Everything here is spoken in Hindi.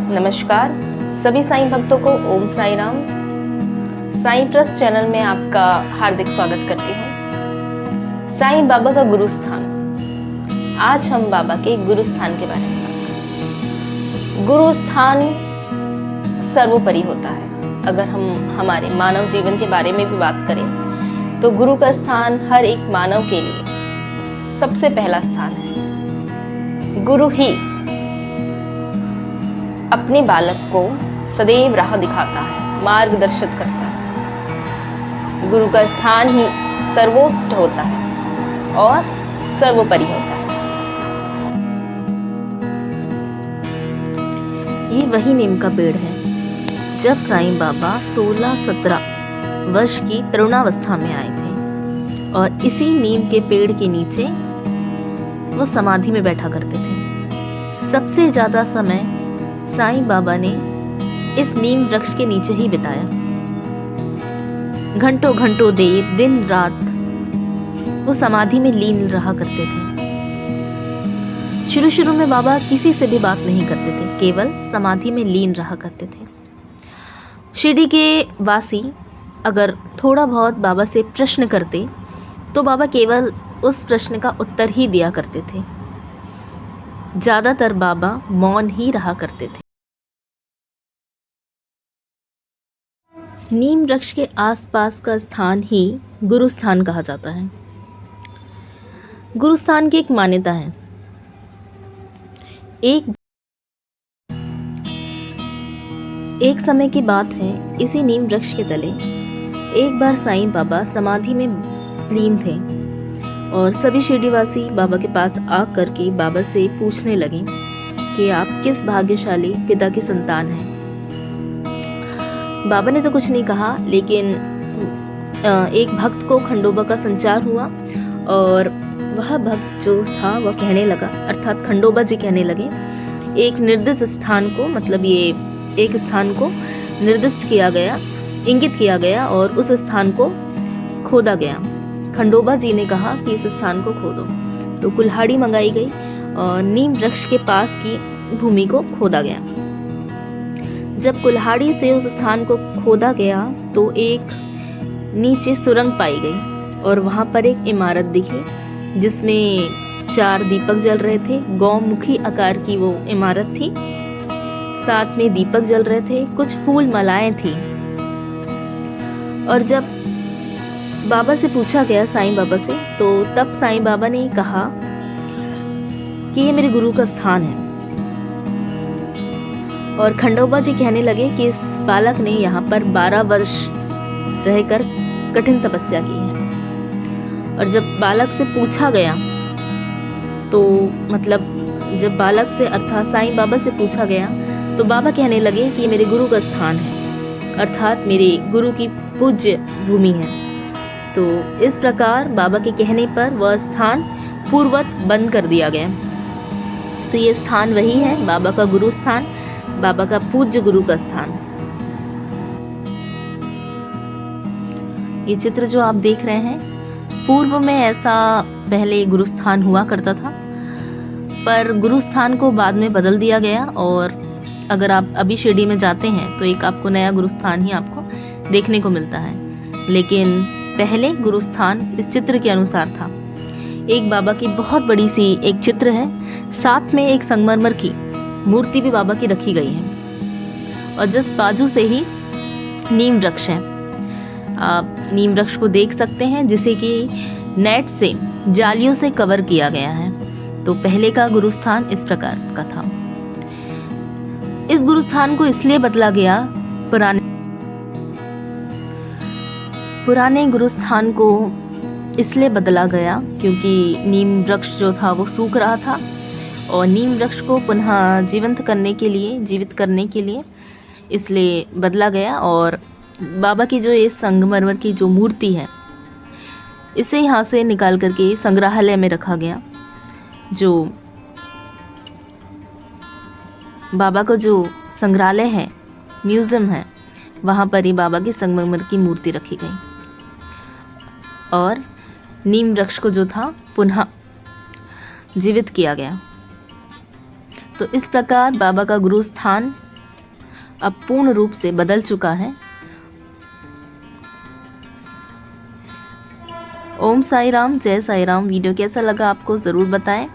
नमस्कार सभी साईं भक्तों को ओम साई राम। साईं प्लस चैनल में आपका हार्दिक स्वागत करती हूँ। साईं बाबा का गुरु स्थान। आज हम बाबा के गुरु स्थान के बारे में बात करेंगे। गुरु स्थान सर्वोपरि होता है। अगर हम हमारे मानव जीवन के बारे में भी बात करें तो गुरु का स्थान हर एक मानव के लिए सबसे पहला स्थान है। गुरु ही अपने बालक को सदैव राह दिखाता है, मार्गदर्शित करता है। गुरु का स्थान ही सर्वोच्च होता है और सर्वोपरि होता है। ये वही नीम का पेड़ है जब साईं बाबा 16-17 वर्ष की तरुणावस्था में आए थे और इसी नीम के पेड़ के नीचे वो समाधि में बैठा करते थे। सबसे ज्यादा समय साईं बाबा ने इस नीम वृक्ष के नीचे ही बिताया। घंटों घंटों देर दिन रात वो समाधि में लीन रहा करते थे। शुरू में बाबा किसी से भी बात नहीं करते थे, केवल समाधि में लीन रहा करते थे। शिरडी के वासी अगर थोड़ा बहुत बाबा से प्रश्न करते तो बाबा केवल उस प्रश्न का उत्तर ही दिया करते थे। ज्यादातर बाबा मौन ही रहा करते थे। नीम वृक्ष के आसपास का स्थान ही गुरु स्थान कहा जाता है। गुरु स्थान की एक मान्यता है। एक समय की बात है, इसी नीम वृक्ष के तले एक बार साईं बाबा समाधि में लीन थे और सभी शिरडीवासी बाबा के पास आकर के बाबा से पूछने लगे कि आप किस भाग्यशाली पिता की संतान हैं। बाबा ने तो कुछ नहीं कहा, लेकिन एक भक्त को खंडोबा का संचार हुआ और वह भक्त जो था वह कहने लगा, अर्थात खंडोबा जी कहने लगे, एक निर्दिष्ट स्थान को, मतलब ये एक स्थान को निर्दिष्ट किया गया, इंगित किया गया और उस स्थान को खोदा गया। खंडोबा जी ने कहा कि इस स्थान को खोदो, तो कुल्हाड़ी मंगाई गई और नीम वृक्ष के पास की भूमि को खोदा गया। जब कुल्हाड़ी से उस स्थान को खोदा गया तो एक नीचे सुरंग पाई गई और वहां पर एक इमारत दिखी जिसमें 4 दीपक जल रहे थे। गौमुखी आकार की वो इमारत थी, साथ में दीपक जल रहे थे, कुछ फूल मालाएं थी। और जब बाबा से पूछा गया, साईं बाबा से, तो तब साईं बाबा ने कहा कि ये मेरे गुरु का स्थान है। और खंडोबा जी कहने लगे कि इस बालक ने यहाँ पर 12 वर्ष रहकर कठिन तपस्या की है। और जब बालक से पूछा गया तो, मतलब जब बालक से अर्थात साईं बाबा से पूछा गया तो बाबा कहने लगे कि ये मेरे गुरु का स्थान है, अर्थात मेरे गुरु की पूज्य भूमि है। तो इस प्रकार बाबा के कहने पर वह स्थान पूर्ववत बंद कर दिया गया। तो ये स्थान वही है, बाबा का गुरु स्थान, बाबा का पूज्य गुरु का स्थान। ये चित्र जो आप देख रहे हैं, पूर्व में ऐसा पहले गुरु स्थान हुआ करता था, पर गुरु स्थान को बाद में बदल दिया गया। और अगर आप अभी शिरडी में जाते हैं तो एक आपको नया गुरु स्थान ही आपको देखने को मिलता है, लेकिन पहले गुरु स्थान इस चित्र के अनुसार था। एक बाबा की बहुत बड़ी सी एक चित्र है, साथ में एक संगमरमर की मूर्ति भी बाबा की रखी गई है और जस्ट बाजू से ही नीम वृक्ष है। आप नीम वृक्ष को देख सकते हैं जिसे कि नेट से, जालियों से कवर किया गया है। तो पहले का गुरु स्थान इस प्रकार का था। इस गुरु स्थान को इसलिए बदला गया, पुराने गुरु स्थान को इसलिए बदला गया क्योंकि नीम वृक्ष जो था वो सूख रहा था और नीम वृक्ष को पुनः जीवित करने के लिए इसलिए बदला गया। और बाबा की जो ये संगमरमर की जो मूर्ति है, इसे यहाँ से निकाल करके संग्रहालय में रखा गया। जो बाबा का जो संग्रहालय है, म्यूजियम है, वहाँ पर ही बाबा की संगमरमर की मूर्ति रखी गई और नीम वृक्ष को जो था पुनः जीवित किया गया। तो इस प्रकार बाबा का गुरु स्थान अब पूर्ण रूप से बदल चुका है। ओम साई राम, जय साई राम। वीडियो कैसा लगा आपको ज़रूर बताएं।